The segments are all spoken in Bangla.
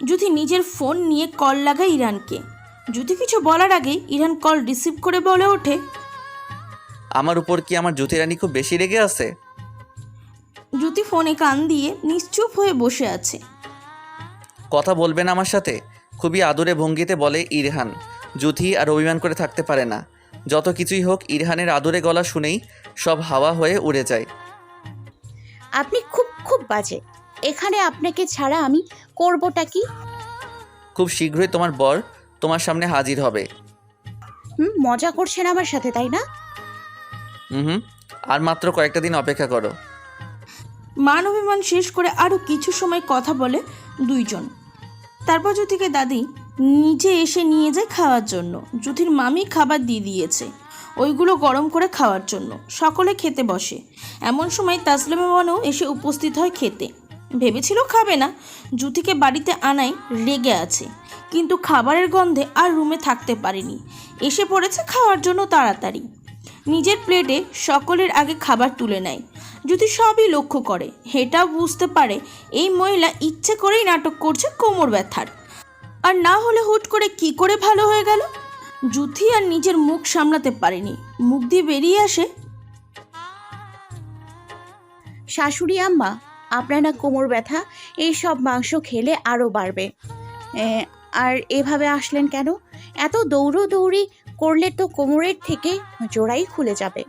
জ্যোতি নিজের ফোন নিয়ে কল লাগায় ইরানকে। জ্যোতি কিছু বলার আগেই ইরান কল রিসিভ করে বলে ওঠে, আমার উপর কি আমার জ্যোতি রানী খুব বেশি রেগে আছে? জ্যোতি ফোনে কান দিয়ে নিশ্চুপ হয়ে বসে আছে। কথা বলবে না আমার সাথে? খুবই আদরে ভঙ্গিতে বলে ইরহান। জ্যোতি আর অভিমান করে থাকতে পারে না। যত কিছুই হোক, ইরহানের আদরে গলা শুনেই সব হাওয়া হয়ে উড়ে যায়। আপনি খুব খুব বাজে। এখানে আপনাকে ছাড়া আমি করবোটা কি? খুব শীঘ্রই তোমার বর তোমার সামনে হাজির হবে। মজা করছেন আমার সাথে, তাই না? হুম, আর মাত্র কয়েকটা দিন অপেক্ষা করো। মান অভিমান শেষ করে আরও কিছু সময় কথা বলে দুইজন। তারপর জ্যোতিকে দাদি নিজে এসে নিয়ে যায় খাওয়ার জন্য। জ্যোতির মামি খাবার দিয়ে দিয়েছে ওইগুলো গরম করে খাওয়ার জন্য। সকলে খেতে বসে। এমন সময় তাসলিমা বানু এসে উপস্থিত হয় খেতে। ভেবেছিল খাবে না, জ্যোতিকে বাড়িতে আনায় রেগে আছে, কিন্তু খাবারের গন্ধে আর রুমে থাকতে পারেনি। এসে পড়েছে খাওয়ার জন্য তাড়াতাড়ি। নিজের প্লেটে সকলের আগে খাবার তুলে নেয়। জ্যোতি সবই লক্ষ্য করে, এটাও বুঝতে পারে এই মহিলা ইচ্ছে করেই নাটক করছে কোমর ব্যথার। আর না হলে হুট করে কি করে ভালো হয়ে গেল? জ্যোতি আর নিজের মুখ সামলাতে পারেনি, মুখ দিয়ে বেরিয়ে আসে, শাশুড়ি আম্মা, আপনার না কোমর ব্যথা? এই সব মাংস খেলে আরও বাড়বে। আর এভাবে আসলেন কেন? এত দৌড়ি করলে তো কোমরের থেকে জোড়াই খুলে যাবে।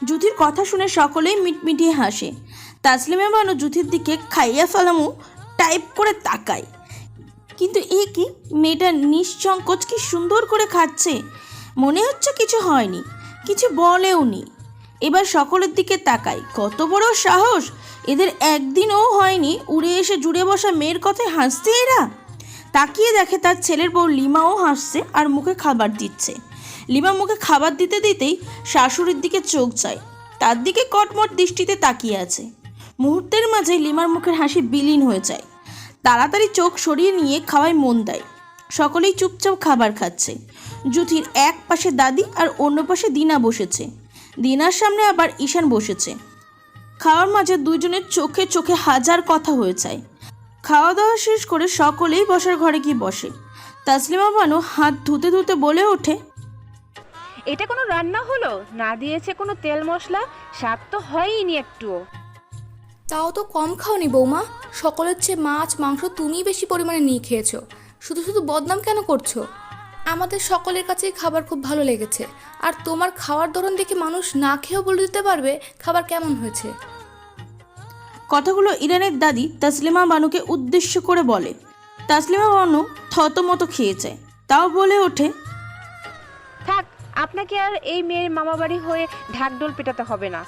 জ্যোতির কথা শুনে সকলেই মিটমিটিয়ে হাসে। তাসলিমা বানু জ্যোতির দিকে খাইয়া ফেলামু টাইপ করে তাকায়, কিন্তু এ কি, মেয়েটা নিঃসংকোচ কি সুন্দর করে খাচ্ছে। মনে হচ্ছে কিছু হয়নি, কিছু বলেও নি। এবার সকলের দিকে তাকায়, কত বড় সাহস এদের! একদিনও হয়নি উড়ে এসে জুড়ে বসা মেয়ের কথায় হাসতে এরা। তাকিয়ে দেখে তার ছেলের বউ লিমাও হাসছে আর মুখে খাবার দিচ্ছে। লিমা মুখে খাবার দিতে দিতেই শাশুড়ির দিকে চোখ যায়, তার দিকে কটমট দৃষ্টিতে তাকিয়ে আছে। মুহূর্তের মাঝে লিমার মুখের হাসি বিলীন হয়ে যায়। তাড়াতাড়ি চোখ সরিয়ে নিয়ে খাওয়ায় মন দেয়। সকলেই চুপচাপ খাবার খাচ্ছে। জ্যোতির এক পাশে দাদি আর অন্য পাশে দিনা বসেছে। দিনার সামনে আবার ঈশান বসেছে। খাওয়ার মাঝে দুইজনের চোখে চোখে হাজার কথা হয়ে যায়। খাওয়া দাওয়া শেষ করে সকলেই বসার ঘরে গিয়ে বসে। তাসলিমা বানু হাত ধুতে ধুতে বলে ওঠে, এটা কোনো রান্না হলো? না দিয়েছে কোনো তেল মশলা, স্বাদ তো হয়ইনি একটুও। তাও তো কম খাওনি বৌমা। সকলের চেয়ে মাছ মাংস তুমিই বেশি পরিমাণে নিয়ে খেয়েছো। শুধু শুধু বদনাম কেন করছো? আমাদের সকলের কাছেই খাবার খুব ভালো লেগেছে, আর তোমার খাওয়ার ধরন দেখে মানুষ না খেয়েও বলে দিতে পারবে খাবার কেমন হয়েছে। কথাগুলো ইরানের দাদি তাসলিমা বানুকে উদ্দেশ্য করে বলে। তাসলিমা বানু থতমত খেয়ে যায়, তাও বলে ওঠে, থাক, আপনাকে আর এই মেয়ের মামাবাড়ি হয়ে ঢাকঢোল পেটাতে হবে না।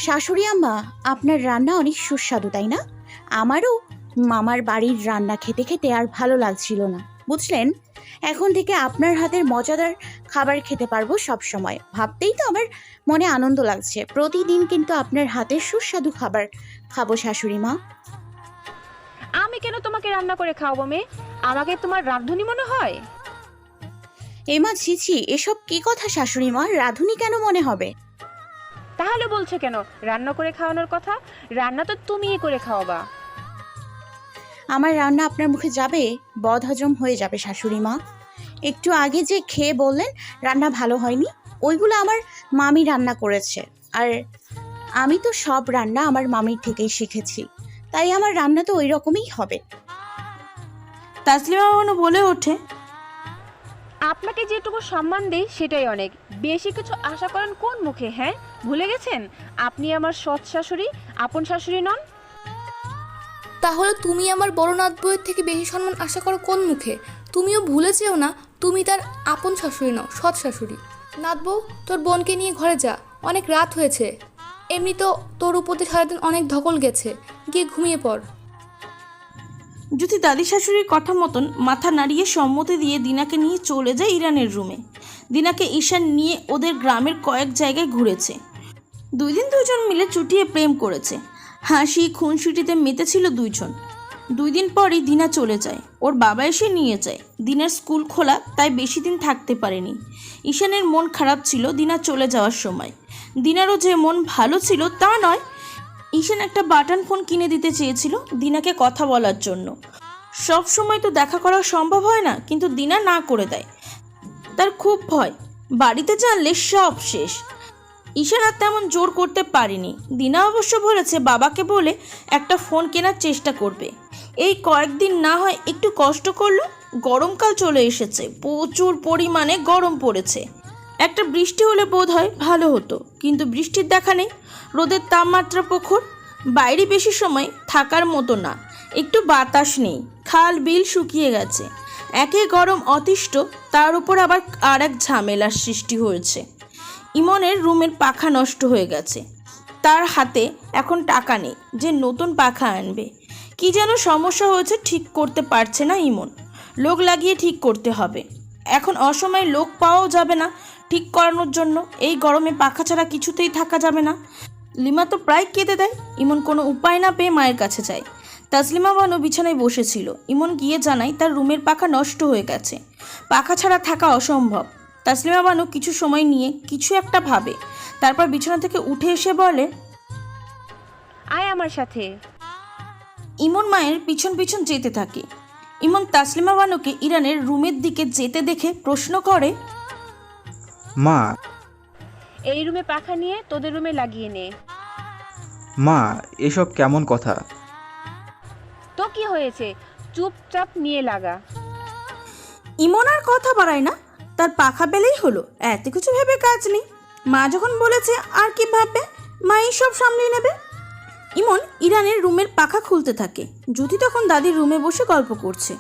শাশুড়ি আম্মা, আপনার রান্না অনেক সুস্বাদু, তাই না? আমারও মামার বাড়ির রান্না খেতে খেতে আর ভালো লাগছিল না, বুঝলেন? এখন থেকে আপনার হাতের মজাদার খাবার খেতে পারবো সব সময়। ভাবতেই তো আমার মনে আনন্দ লাগছে। প্রতিদিন কিন্তু আপনার হাতের সুস্বাদু খাবার খাবো শাশুড়ি মা। আমি কেন তোমাকে রান্না করে খাওয়াবো মেয়ে? আমাকে তোমার রাঁধুনি মনে হয়? এমা ছিছি, এসব কি কথা শাশুড়ি মা? রাঁধুনি কেন মনে হবে? তাহলে বলছো কেন রান্না করে খাওয়ানোর কথা? রান্না তো তুমিই করে খাওয়াবা। আমার রান্না আপনার মুখে যাবে, বদহজম হয়ে যাবে শাশুড়ি মা। একটু আগে যে খেয়ে বললেন রান্না ভালো হয়নি, ওইগুলো আমার মামি রান্না করেছে। আর আমি তো সব রান্না আমার মামির থেকেই শিখেছি, তাই আমার রান্না তো ওই রকমই হবে। তাসলিমা বানু বলে ওঠে, আপনাকে যেটুকু সম্মান দেই সেটাই অনেক। বেশি কিছু আশা করেন কোন মুখে? হ্যাঁ, ভুলে গেছেন আপনি আমার সৎ শাশুড়ি, আপন শাশুড়ি নন? তাহলে তুমি আমার বড় নাত বউয়ের থেকে বেশি সম্মান আশা করো কোন মুখে? তুমিও ভুলে যেও না, তুমি তার আপন শাশুড়ি নও, সৎ শাশুড়ি। নাত বউ, তোর বোনকে নিয়ে ঘরে যা, অনেক রাত হয়েছে। এমনি তো তোর উপর দিয়ে সারাদিন অনেক ধকল গেছে, গিয়ে ঘুমিয়ে পড়। জ্যোতি দাদি শাশুড়ির কথা মতন মাথা নাড়িয়ে সম্মতি দিয়ে দিনাকে নিয়ে চলে যায় ইরানের রুমে। দিনাকে ঈশান নিয়ে ওদের গ্রামের কয়েক জায়গায় ঘুরেছে। দুইদিন দুজন মিলে চুটিয়ে প্রেম করেছে। হাসি খুনসুটিতে মেতেছিল দুইজন। 2 দিন পরই দিনা চলে যায়, ওর বাবা এসে নিয়ে যায়। দিনার স্কুল খোলা, তাই বেশি দিন থাকতে পারেনি। ঈশানের মন খারাপ ছিল দিনা চলে যাওয়ার সময়। দিনারও যে মন ভালো ছিল তা নয়। ঈশান একটা বাটন ফোন কিনে দিতে চেয়েছিল দিনাকে কথা বলার জন্য। সব সময় তো দেখা করা সম্ভব হয় না, কিন্তু দিনা না করে দেয়। তার খুব ভয়, বাড়িতে জানলে সব শেষ। ঈশান আর তেমন জোর করতে পারেনি। দিনা অবশ্য বলেছে বাবাকে বলে একটা ফোন কেনার চেষ্টা করবে। এই কয়েকদিন না হয় একটু কষ্ট করলো। গরমকাল চলে এসেছে, প্রচুর পরিমাণে গরম পড়েছে। একটা বৃষ্টি হলে বোধ হয় ভালো হতো, কিন্তু বৃষ্টির দেখা নেই। রোদের তাপমাত্রা প্রখর, বাইরে বেশি সময় থাকার মতো না। একটু বাতাস নেই, খাল বিল শুকিয়ে গেছে। একে গরম অতিষ্ঠ, তার উপর আবার আর এক ঝামেলার সৃষ্টি হয়েছে। ইমনের রুমের পাখা নষ্ট হয়ে গেছে। তার হাতে এখন টাকা নেই যে নতুন পাখা আনবে। কি যেন সমস্যা হয়েছে, ঠিক করতে পারছে না ইমন। লোক লাগিয়ে ঠিক করতে হবে। এখন অসময়ে লোক পাওয়াও যাবে না ঠিক করানোর জন্য। এই গরমে পাখা ছাড়া কিছুতেই থাকা যাবে না। লিমা তো প্রায় কেঁদে দেয়। ইমন কোনো উপায় না পেয়ে মায়ের কাছে যায়। তাসলিমা বানু বিছানায় বসেছিল। ইমন গিয়ে জানায় তার রুমের পাখা নষ্ট হয়ে গেছে, পাখা ছাড়া থাকা অসম্ভব। তাসলিমা বানু কিছু সময় নিয়ে কিছু একটা ভাবে, তারপর বিছানা থেকে উঠে এসে বলে, আয় আমার সাথে। ইমন মায়ের পিছন পিছন যেতে থাকে। ইমন তাসলিমা বানুকে ইরানের রুমের দিকে যেতে দেখে প্রশ্ন করে, মা এই রুমে পাখা নিয়ে তোদের রুমে লাগিয়ে নে। মা এসব কেমন কথা? তো কি হয়েছে, চুপচাপ নিয়ে লাগা। ইমন আর কথা বাড়ায় না, তার পাখা পেলেই হলো, এত কিছু ভেবে কাজ নেই। মা যখন বলেছে আর কি ভাববে, মা এই সব সামলিয়ে নেবে। ইমন ইরানের রুমের পাখা খুলতে থাকে। জুথি তখন দাদির রুমে বসে গল্প করছে।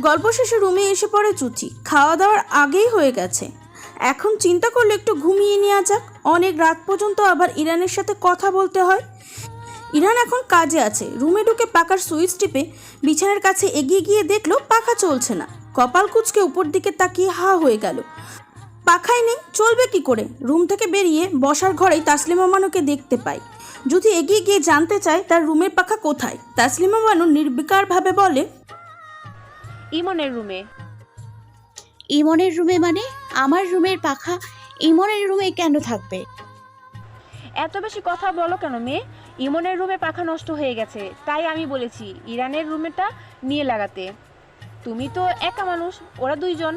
গল্প শেষে রুমে এসে পড়ে জুথি। খাওয়া দাওয়ার আগেই হয়ে গেছে। এখন চিন্তা করলে একটু ঘুমিয়ে নেওয়া যাক। অনেক রাত পর্যন্ত আবার ইরানের সাথে কথা বলতে হয়। ইরান এখন কাজে আছে। রুমে ঢুকে পাখার সুইচ টিপে বিছানার কাছে এগিয়ে গিয়ে দেখলো পাখা চলছে না। কপাল কুঁচকে উপর দিকে তাকিয়ে হা হয়ে গেল। পাখাই নেই, চলবে কি করে? রুম থেকে বেরিয়ে বসার ঘরেই তাসলিমা বানুকে দেখতে পায়। যদি এগিয়ে গিয়ে জানতে চায় তার রুমের পাখা কোথায়, তাসলিমা বানু নির্বিকারভাবে বলে, ইমনের রুমে। ইমনের রুমে মানে? আমার রুমের পাখা ইমনের রুমে কেন থাকবে? এত বেশি কথা বলো কেন মেয়ে? ইমনের রুমে পাখা নষ্ট হয়ে গেছে, তাই আমি বলেছি ইরানের রুমেটা নিয়ে লাগাতে। তুমি তো একা মানুষ, ওরা দুইজন।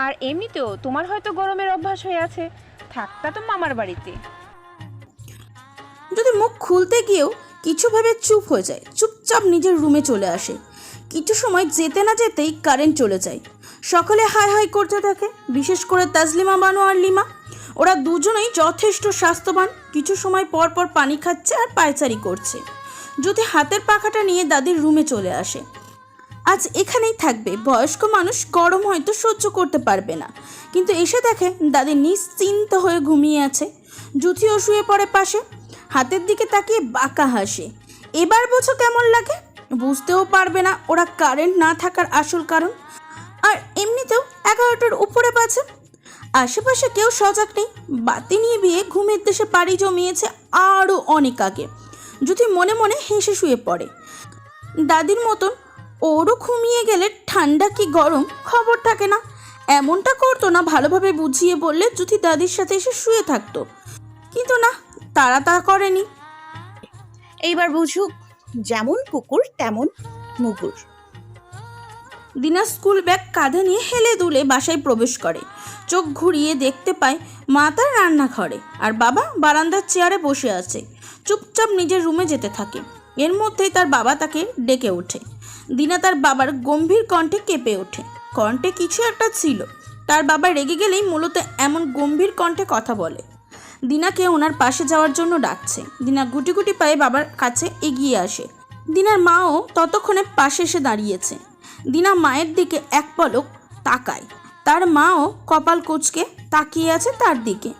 আর এমনিতেও তোমার হয়তো গরমের অভ্যাস হয়ে আছে, থাকতা তো মামার বাড়িতে। যদি মুখ খুলতে গিয়েও কিছু ভেবে চুপ হয়ে যায়। চুপচাপ নিজের রুমে চলে আসে। কিছু সময় যেতে না যেতেই কারেন্ট চলে যায়। সকলে হাই হাই করতে থাকে, বিশেষ করে তাসলিমা বানু আর লিমা। ওরা দুজনেই যথেষ্ট স্বাস্থ্যবান। কিছু সময় পর পর পানি খাচ্ছে আর পায়চারি করছে। যদি হাতের পাখাটা নিয়ে দাদির রুমে চলে আসে। আজ এখানেই থাকবে। বয়স্ক মানুষ, গরম হয়তো সহ্য করতে পারবে না, কিন্তু এসে দেখে দাদি নিশ্চিন্ত হয়ে ঘুমিয়ে আছে। জুথিও শুয়ে পড়ে পাশে, হাতের দিকে তাকিয়ে বাঁকা হাসে। এবার বোঝো কেমন লাগে? বুঝতেও পারবে না ওরা কারেন্ট না থাকার আসল কারণ। আর এমনিতেও 11টার উপরে বাজে। আশেপাশে কেউ সজাগ নেই। বাতি নিয়ে বিয়ে ঘুমের দেশে পাড়ি জমিয়েছে আরও অনেক আগে। যদি মনে মনে হেসে শুয়ে পড়ে। দাদির মতন ওরও ঘুমিয়ে গেলে ঠান্ডা কি গরম খবর থাকে না। এমনটা করতো না, ভালোভাবে বুঝিয়ে বললে যদি দাদির সাথে এসে শুয়ে থাকতো। কিন্তু না, তারা তা করেনি। এইবার বুঝুক, যেমন কুকুর তেমন মুগুর। দিনা স্কুল ব্যাগ কাঁধে নিয়ে হেলে দুলে বাসায় প্রবেশ করে। চোখ ঘুরিয়ে দেখতে পায় মা তার রান্নাঘরে আর বাবা বারান্দার চেয়ারে বসে আছে। চুপচাপ নিজের রুমে যেতে থাকে। এর মধ্যেই তার বাবা তাকে ডেকে ওঠে। দিনা তার বাবার গম্ভীর কণ্ঠে কেঁপে ওঠে। কণ্ঠে কিছু একটা ছিল। তার বাবা রেগে গেলেই মূলত এমন গম্ভীর কণ্ঠে কথা বলে। দিনাকে ওনার পাশে যাওয়ার জন্য ডাকছে। দিনা গুটি গুটি পায়ে বাবার কাছে এগিয়ে আসে। দিনার মাও ততক্ষণে পাশে এসে দাঁড়িয়েছে। দিনা মায়ের দিকে এক পলক তাকায়। তার মাও কপাল কুঁচকে তাকিয়ে আছে তার দিকে।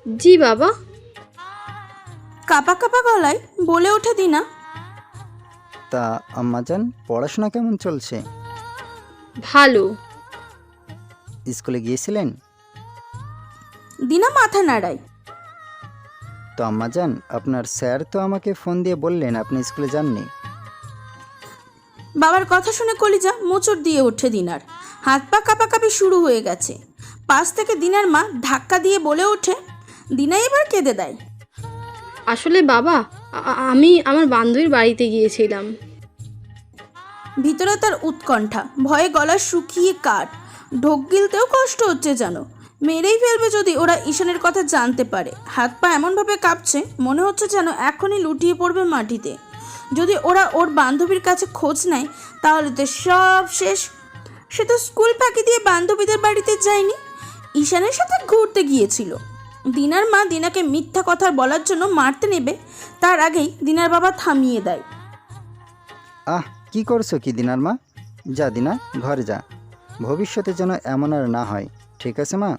জি বাবা। কাপা কাপা গলায় বলে ওঠে দিনা, তা আম্মাজান পড়াশোনা কেমন চলছে? ভালো। স্কুলে গিয়েছিলেন? দিনা মাথা নাড়ায়। তো আম্মাজান আপনার স্যার তো আমাকে ফোন দিয়ে বললেন আপনি স্কুলে যাননি। বাবার কথা শুনে কলিজা মোচড় দিয়ে ওঠে দিনার। হাত পা কাঁপাকাঁপি শুরু হয়ে গেছে। পাশ থেকে দিনার মা ধাক্কা দিয়ে বলে ওঠে। দিনা এবার কেঁদে দেয়। আসলে বাবা, আমি আমার বান্ধবীর বাড়িতে গিয়েছিলাম। ভিতরে তার উৎকণ্ঠা, ভয়ে গলা শুকিয়ে কাঠ, ঢোক গিলতেও কষ্ট হচ্ছে যেন। মেরেই ফেলবে যদি ওরা ঈশানের কথা জানতে পারে। হাত পা এমনভাবে কাঁপছে, মনে হচ্ছে যেন এখনই লুটিয়ে পড়বে মাটিতে। যদি ওরা ওর বান্ধবীর কাছে খোঁজ নেয় তাহলে তো সব শেষ। সে তো স্কুল ফাঁকি দিয়ে বান্ধবীদের বাড়িতে যায়নি, ঈশানের সাথে ঘুরতে গিয়েছিল। দিনার মা দিনাকে মিথ্যা কথা বলার জন্য মারতে নেবে, তার আগেই দিনার বাবা থামিয়ে দেয়। কি করছো কি দিনার মা? যা দিনা, ঘরে যা। ভবিষ্যতে যেন এমন আর না হয়, ঠিক আছে মা?